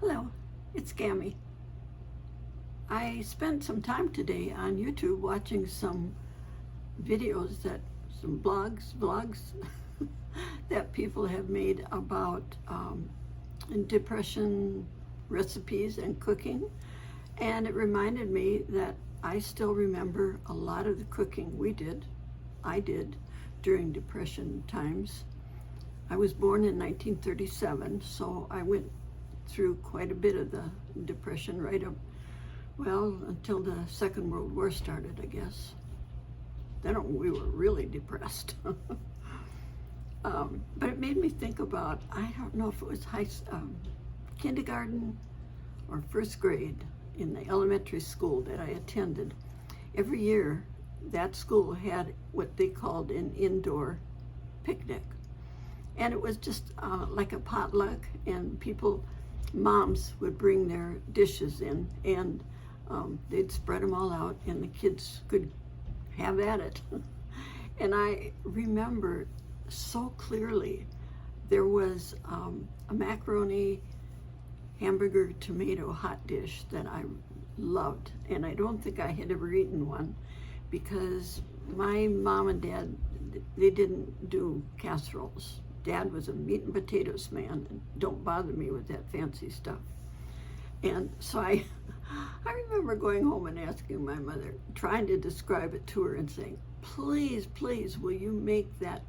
Hello, it's Gammy. I spent some time today on YouTube watching some videos some vlogs that people have made about depression recipes and cooking. And it reminded me that I still remember a lot of the cooking I did during depression times. I was born in 1937, so I went through quite a bit of the depression right up, well, until the Second World War started, I guess. Then we were really depressed. But it made me think about, I don't know if it was kindergarten or first grade in the elementary school that I attended. Every year, that school had what they called an indoor picnic. And it was just like a potluck, and moms would bring their dishes in, and they'd spread them all out, and the kids could have at it. And I remember so clearly there was a macaroni, hamburger, tomato hot dish that I loved, and I don't think I had ever eaten one because my mom and dad, they didn't do casseroles. Dad was a meat and potatoes man, and don't bother me with that fancy stuff. And so I remember going home and asking my mother, trying to describe it to her and saying, please, please, will you make that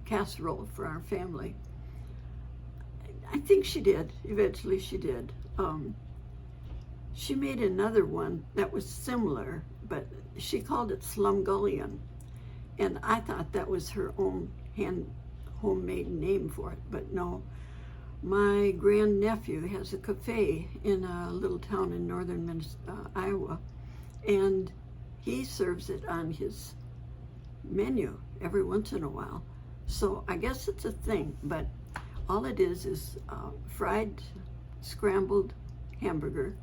casserole for our family? I think she did. Eventually she did. She made another one that was similar, but she called it slumgullion. And I thought that was her own homemade name for it, but no. My grandnephew has a cafe in a little town in northern Iowa, and he serves it on his menu every once in a while. So I guess it's a thing, but all it is fried scrambled hamburger,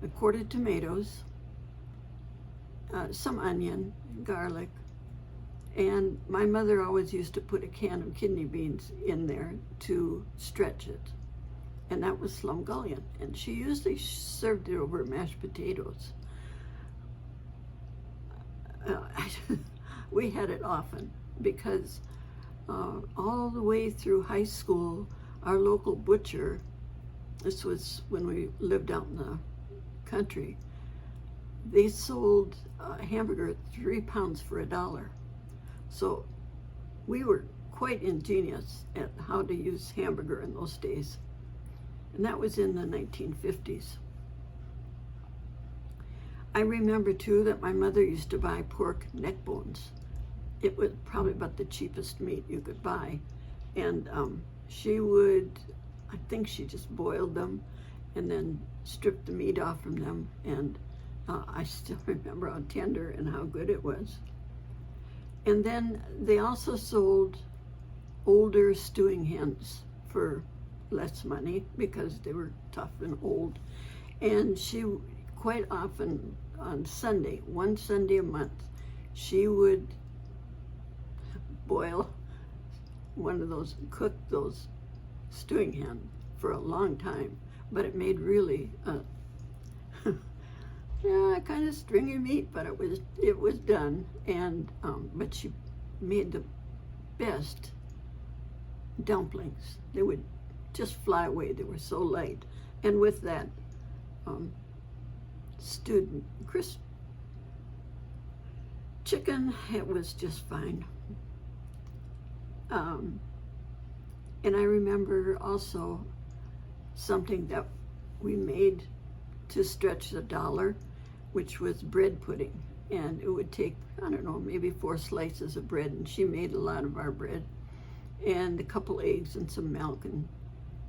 a quart of tomatoes, some onion, garlic, and my mother always used to put a can of kidney beans in there to stretch it. And that was slumgullion. And she usually served it over mashed potatoes. We had it often because all the way through high school, our local butcher, this was when we lived out in the country, they sold a hamburger at 3 pounds for $1. So we were quite ingenious at how to use hamburger in those days. And that was in the 1950s. I remember too that my mother used to buy pork neck bones. It was probably about the cheapest meat you could buy. And she would, I think she just boiled them and then stripped the meat off from them. And I still remember how tender and how good it was. And then they also sold older stewing hens for less money because they were tough and old. And she quite often on Sunday, one Sunday a month, she would cook those stewing hens for a long time. But it made really kind of stringy meat, but it was done. And but she made the best dumplings. They would just fly away. They were so light, and with that stewed crisp chicken, it was just fine. And I remember also something that we made to stretch the dollar, which was bread pudding. And it would take, I don't know, maybe 4 slices of bread, and she made a lot of our bread, and a couple eggs and some milk and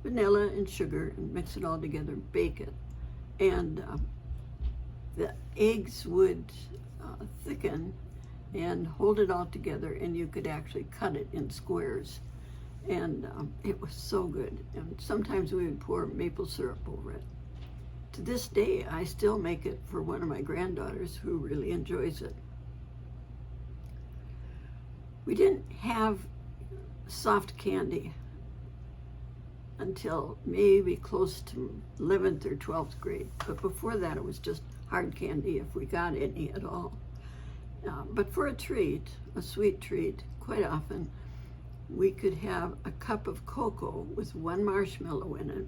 vanilla and sugar, and mix it all together and bake it. And the eggs would thicken and hold it all together, and you could actually cut it in squares. And it was so good. And sometimes we would pour maple syrup over it. To this day, I still make it for one of my granddaughters who really enjoys it. We didn't have soft candy until maybe close to 11th or 12th grade. But before that, it was just hard candy if we got any at all. But for a treat, a sweet treat, quite often, we could have a cup of cocoa with one marshmallow in it.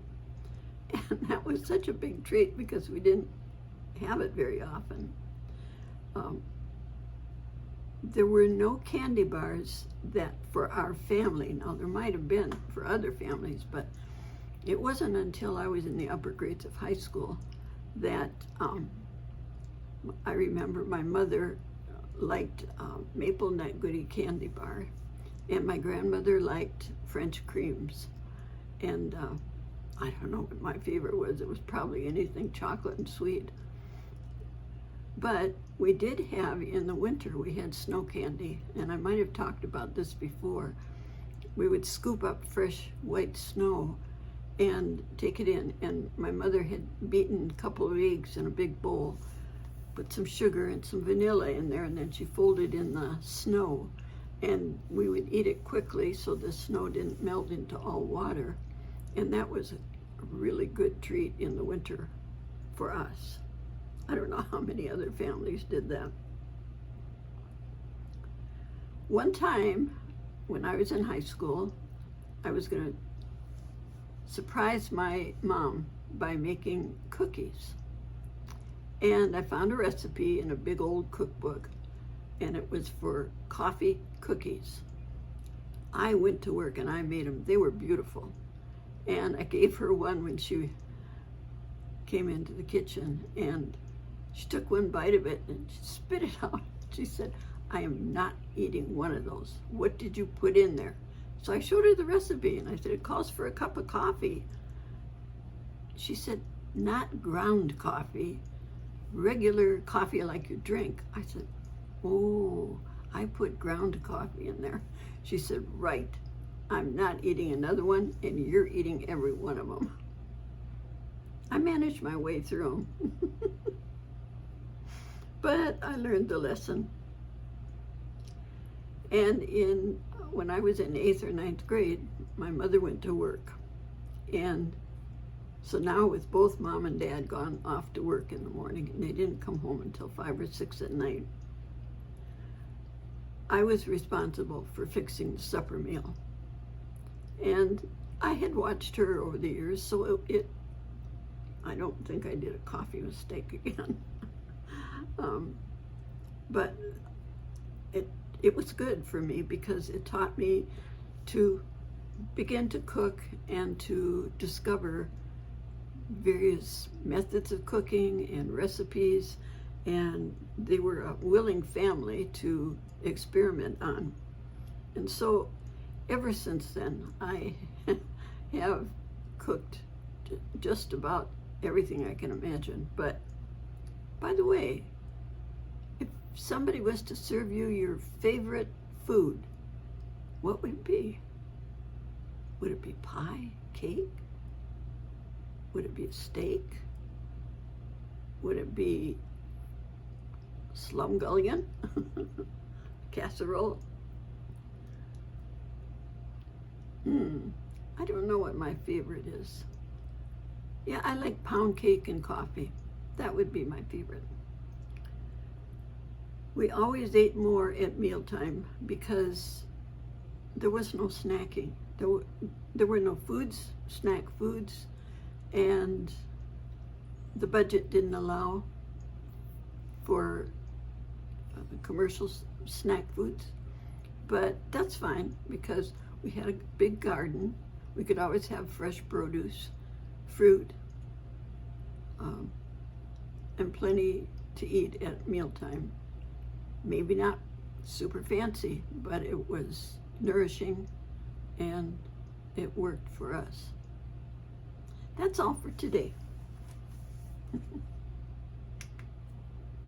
And that was such a big treat because we didn't have it very often. There were no candy bars that for our family. Now, there might have been for other families, but it wasn't until I was in the upper grades of high school that I remember my mother liked Maple Nut Goody candy bar, and my grandmother liked French creams. And I don't know what my favorite was. It was probably anything chocolate and sweet. But we did have, in the winter, we had snow candy, and I might have talked about this before. We would scoop up fresh white snow and take it in, and my mother had beaten a couple of eggs in a big bowl, put some sugar and some vanilla in there, and then she folded in the snow, and we would eat it quickly so the snow didn't melt into all water. And that was a really good treat in the winter for us. I don't know how many other families did that. One time, when I was in high school, I was going to surprise my mom by making cookies. And I found a recipe in a big old cookbook, and it was for coffee cookies. I went to work and I made them. They were beautiful. And I gave her one when she came into the kitchen, and she took one bite of it and she spit it out. She said, "I am not eating one of those. What did you put in there?" So I showed her the recipe and I said, "It calls for a cup of coffee." She said, "Not ground coffee, regular coffee like you drink." I said, "Oh, I put ground coffee in there." She said, "Right. I'm not eating another one, and you're eating every one of them." I managed my way through them. But I learned the lesson. And when I was in 8th or 9th grade, my mother went to work. And so now with both Mom and Dad gone off to work in the morning, and they didn't come home until 5 or 6 at night, I was responsible for fixing the supper meal. And I had watched her over the years, so I don't think I did a coffee mistake again. But it was good for me because it taught me to begin to cook and to discover various methods of cooking and recipes, and they were a willing family to experiment on. And so ever since then, I have cooked just about everything I can imagine. But by the way, if somebody was to serve you your favorite food, what would it be? Would it be pie, cake? Would it be a steak? Would it be slumgullion? Casserole? I don't know what my favorite is. Yeah, I like pound cake and coffee. That would be my favorite. We always ate more at mealtime because there was no snacking. There were no snack foods, and the budget didn't allow for commercial snack foods. But that's fine because we had a big garden. We could always have fresh produce, fruit, and plenty to eat at mealtime. Maybe not super fancy, but it was nourishing and it worked for us. That's all for today.